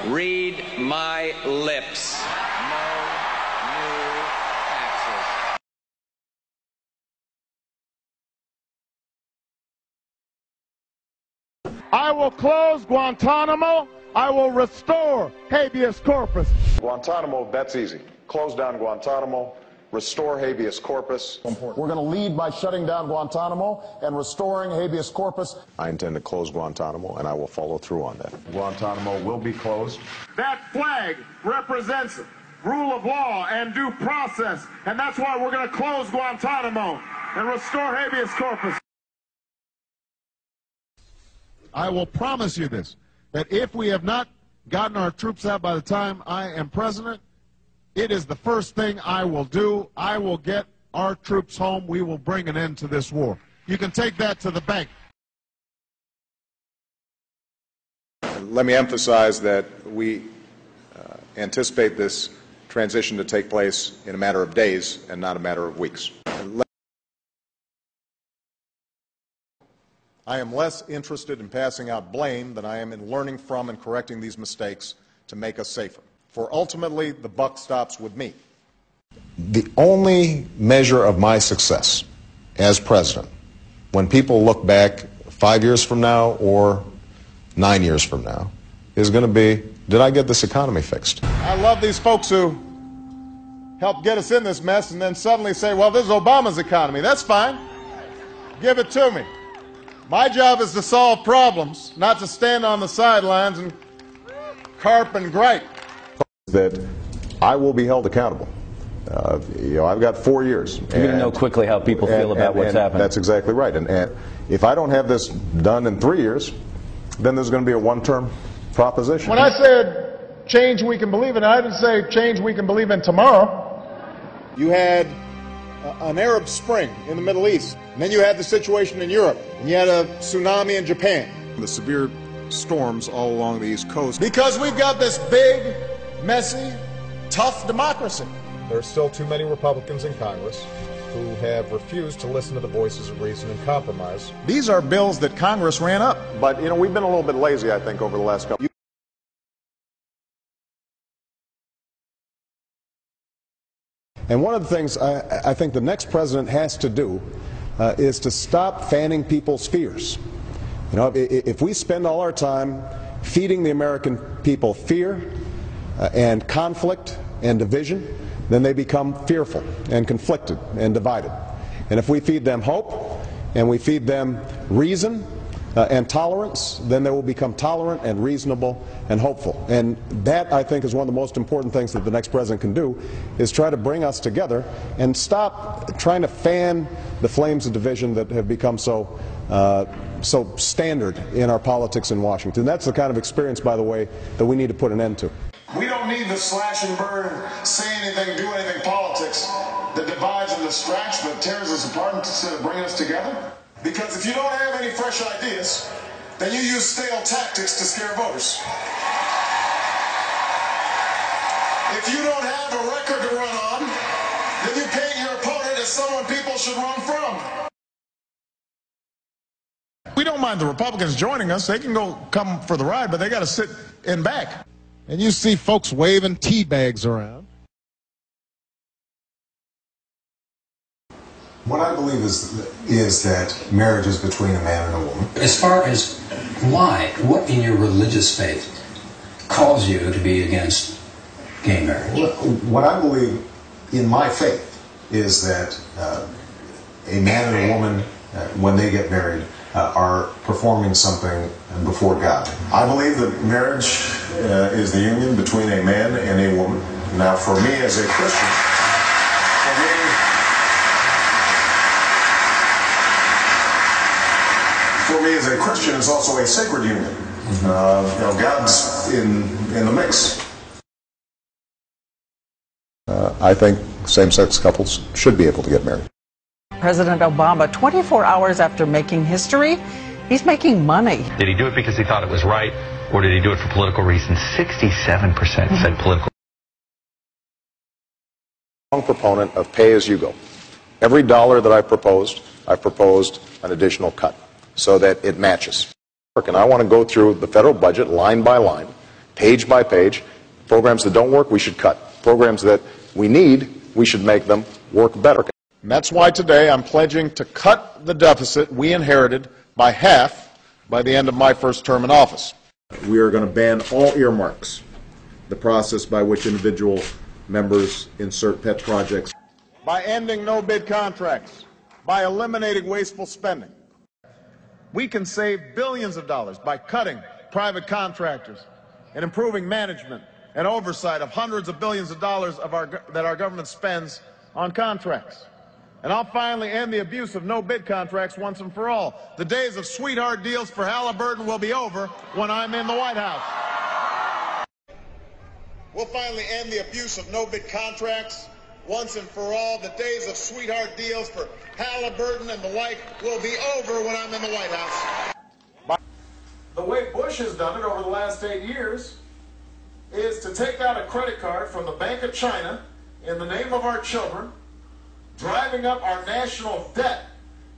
Read my lips. No new taxes. I will close Guantanamo. I will restore habeas corpus. Guantanamo, that's easy. Close down Guantanamo, restore habeas corpus. We're going to lead by shutting down Guantanamo and restoring habeas corpus. I intend to close Guantanamo, and I will follow through on that. Guantanamo will be closed. That flag represents rule of law and due process, and that's why we're going to close Guantanamo and restore habeas corpus. I will promise you this, that if we have not gotten our troops out by the time I am president, it is the first thing I will do. I will get our troops home. We will bring an end to this war. You can take that to the bank. Let me emphasize that we anticipate this transition to take place in a matter of days and not a matter of weeks. I am less interested in passing out blame than I am in learning from and correcting these mistakes to make us safer. For ultimately, the buck stops with me. The only measure of my success as president, when people look back 5 years from now or 9 years from now, is going to be, did I get this economy fixed? I love these folks who helped get us in this mess and then suddenly say, well, this is Obama's economy. That's fine. Give it to me. My job is to solve problems, not to stand on the sidelines and carp and gripe. That I will be held accountable. I've got 4 years. You're going to know quickly how people feel about what's happening. That's exactly right. And if I don't have this done in 3 years, then there's going to be a one-term proposition. When I said change we can believe in, I didn't say change we can believe in tomorrow. You had an Arab Spring in the Middle East, and then you had the situation in Europe, and you had a tsunami in Japan. The severe storms all along the East Coast. Because we've got this big, messy, tough democracy. There are still too many Republicans in Congress who have refused to listen to the voices of reason and compromise. These are bills that Congress ran up. But, we've been a little bit lazy, I think, over the last couple. And one of the things I think the next president has to do is to stop fanning people's fears. If we spend all our time feeding the American people fear and conflict and division, then they become fearful and conflicted and divided. And if we feed them hope and we feed them reason and tolerance, then they will become tolerant and reasonable and hopeful. And that, I think, is one of the most important things that the next president can do, is try to bring us together and stop trying to fan the flames of division that have become so standard in our politics in Washington. That's the kind of experience, by the way, that we need to put an end to. We don't need the slash and burn, say anything, do anything politics that divides and distracts, but tears us apart instead of bringing us together. Because if you don't have any fresh ideas, then you use stale tactics to scare voters. If you don't have a record to run on, then you paint your opponent as someone people should run from. We don't mind the Republicans joining us. They can come for the ride, but they got to sit in back. And you see folks waving tea bags around. What I believe is that marriage is between a man and a woman. As far as why, what in your religious faith calls you to be against gay marriage? What I believe in my faith is that a man and a woman, when they get married, are performing something before God. I believe that marriage is the union between a man and a woman. Now, for me as a Christian, it's also a sacred union. God's in the mix. I think same-sex couples should be able to get married. President Obama, 24 hours after making history, he's making money. Did he do it because he thought it was right, or did he do it for political reasons? 67% said political. I'm a proponent of pay-as-you-go. Every dollar that I proposed an additional cut so that it matches. And I want to go through the federal budget line by line page by page. Programs that don't work, we should cut. Programs that we need, we should make them work better. And that's why today I'm pledging to cut the deficit we inherited by half by the end of my first term in office. We are going to ban all earmarks, the process by which individual members insert pet projects. By ending no-bid contracts, by eliminating wasteful spending. We can save billions of dollars by cutting private contractors and improving management and oversight of hundreds of billions of dollars that our government spends on contracts. And I'll finally end the abuse of no-bid contracts once and for all. The days of sweetheart deals for Halliburton will be over when I'm in the White House. We'll finally end the abuse of no-bid contracts once and for all. The days of sweetheart deals for Halliburton and the like will be over when I'm in the White House. The way Bush has done it over the last 8 years is to take out a credit card from the Bank of China in the name of our children, driving up our national debt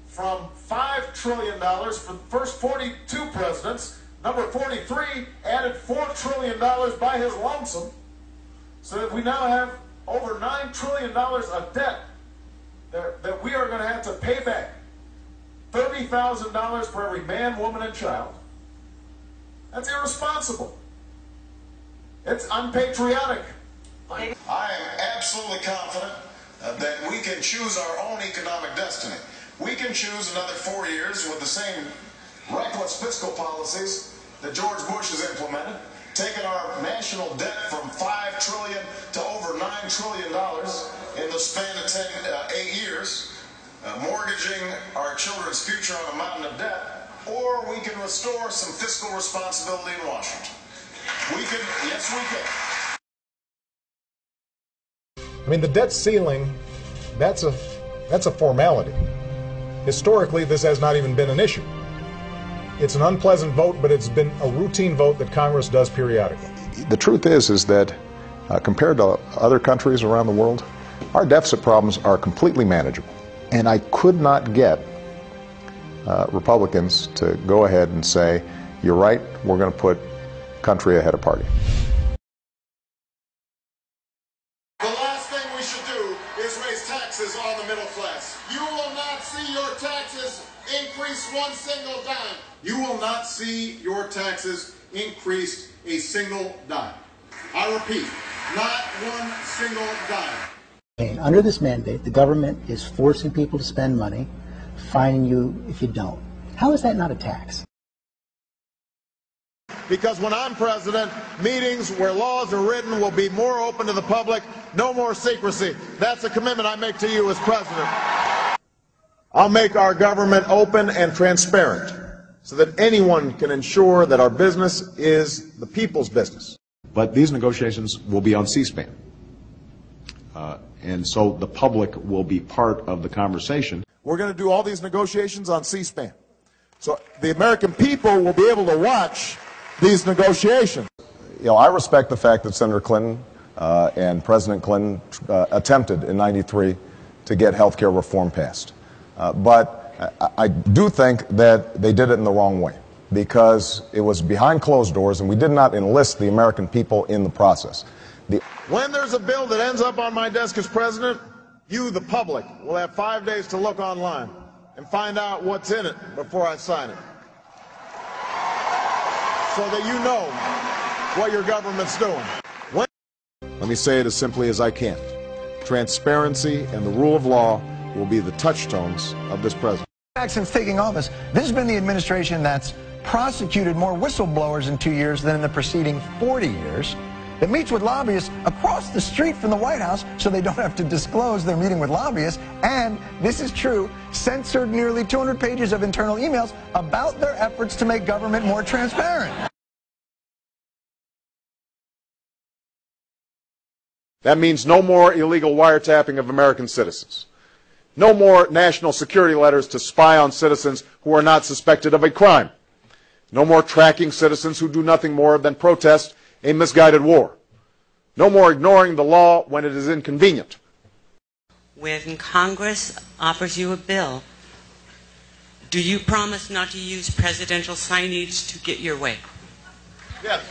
from $5 trillion for the first 42 presidents. Number 43 added $4 trillion by his lonesome, so that we now have over $9 trillion of debt that we are going to have to pay back. $30,000 for every man, woman, and child. That's irresponsible. It's unpatriotic. I am absolutely confident that we can choose our own economic destiny. We can choose another 4 years with the same reckless fiscal policies that George Bush has implemented, taking our national debt from $5 trillion to over $9 trillion in the span of 8 years, mortgaging our children's future on a mountain of debt, or we can restore some fiscal responsibility in Washington. We can, yes we can. I mean, the debt ceiling, that's a formality. Historically, this has not even been an issue. It's an unpleasant vote, but it's been a routine vote that Congress does periodically. The truth is that compared to other countries around the world, our deficit problems are completely manageable. And I could not get Republicans to go ahead and say, you're right, we're going to put country ahead of party. The last thing we should do is raise taxes on the middle class. You will not see your taxes increase one single dime. You will not see your taxes increase a single dime. I repeat, not one single dime. And under this mandate, the government is forcing people to spend money, fining you if you don't. How is that not a tax? Because when I'm president, meetings where laws are written will be more open to the public, no more secrecy. That's a commitment I make to you as president. I'll make our government open and transparent so that anyone can ensure that our business is the people's business. But these negotiations will be on C-SPAN. And so the public will be part of the conversation. We're going to do all these negotiations on C-SPAN. So the American people will be able to watch these negotiations. You know, I respect the fact that Senator Clinton and President Clinton attempted in '93 to get health care reform passed. But I do think that they did it in the wrong way, because it was behind closed doors and we did not enlist the American people in the process. When there's a bill that ends up on my desk as president, you, the public, will have 5 days to look online and find out what's in it before I sign it, so that you know what your government's doing. Let me say it as simply as I can. Transparency and the rule of law will be the touchstones of this president. Since taking office, this has been the administration that's prosecuted more whistleblowers in 2 years than in the preceding 40 years, that meets with lobbyists across the street from the White House so they don't have to disclose they're meeting with lobbyists, and, this is true, censored nearly 200 pages of internal emails about their efforts to make government more transparent. That means no more illegal wiretapping of American citizens. No more national security letters to spy on citizens who are not suspected of a crime. No more tracking citizens who do nothing more than protest a misguided war. No more ignoring the law when it is inconvenient. When Congress offers you a bill, do you promise not to use presidential signage to get your way? Yes.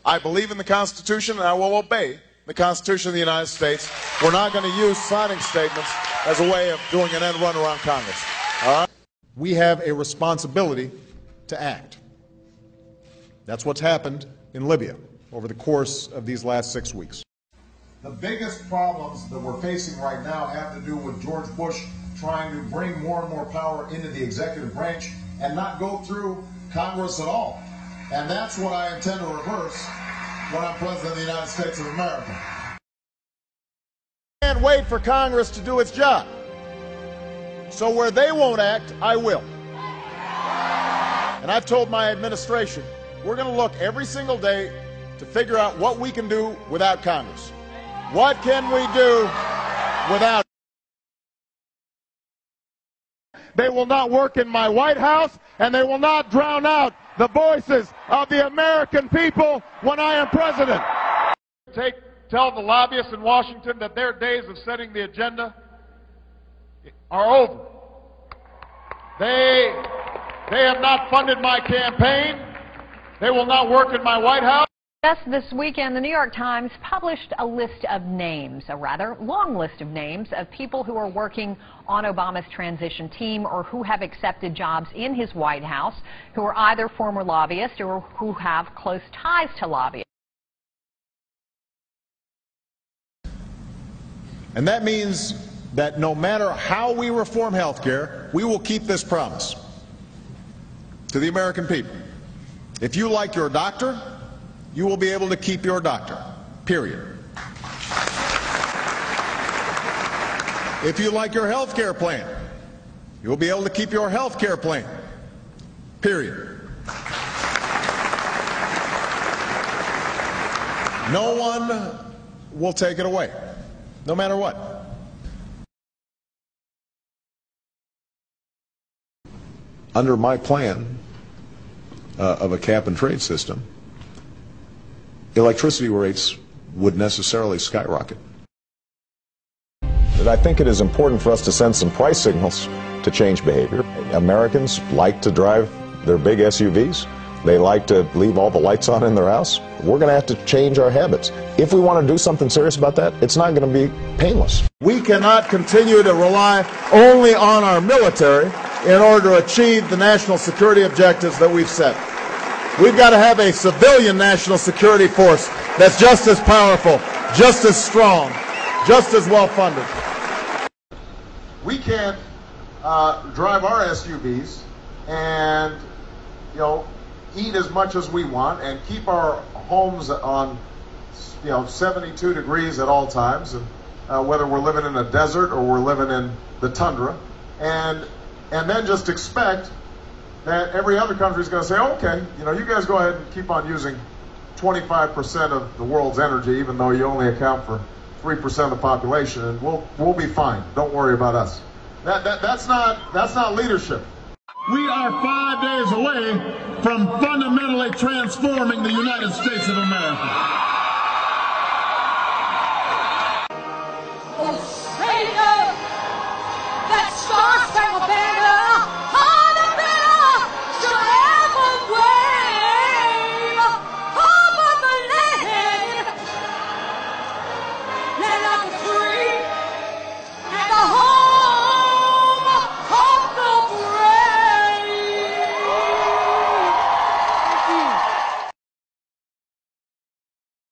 I believe in the Constitution, and I will obey the Constitution of the United States. We're not going to use signing statements as a way of doing an end run around Congress. All right? We have a responsibility to act. That's what's happened in Libya over the course of these last 6 weeks. The biggest problems that we're facing right now have to do with George Bush trying to bring more and more power into the executive branch and not go through Congress at all. And that's what I intend to reverse when I'm President of the United States of America. I can't wait for Congress to do its job. So where they won't act, I will. And I've told my administration, we're going to look every single day to figure out what we can do without Congress. What can we do without? They will not work in my White House, and they will not drown out the voices of the American people when I am president. Tell the lobbyists in Washington that their days of setting the agenda are over. They have not funded my campaign. They will not work in my White House. Just this weekend, the New York Times published a list of names, a rather long list of names of people who are working on Obama's transition team or who have accepted jobs in his White House, who are either former lobbyists or who have close ties to lobbyists. And that means that no matter how we reform health care, we will keep this promise to the American people. If you like your doctor, you will be able to keep your doctor, period. If you like your health care plan, you will be able to keep your health care plan, period. No one will take it away, no matter what. Under my plan of a cap and trade system, electricity rates would necessarily skyrocket. I think it is important for us to send some price signals to change behavior. Americans like to drive their big SUVs. They like to leave all the lights on in their house. We're going to have to change our habits. If we want to do something serious about that, it's not going to be painless. We cannot continue to rely only on our military in order to achieve the national security objectives that we've set. We've got to have a civilian national security force that's just as powerful, just as strong, just as well funded. We can't drive our SUVs and, eat as much as we want and keep our homes on, 72 degrees at all times, and whether we're living in a desert or we're living in the tundra, and then just expect that every other country is going to say, okay, you guys go ahead and keep on using 25% of the world's energy, even though you only account for 3% of the population, and we'll be fine. Don't worry about us. That's not leadership. We are 5 days away from fundamentally transforming the United States of America.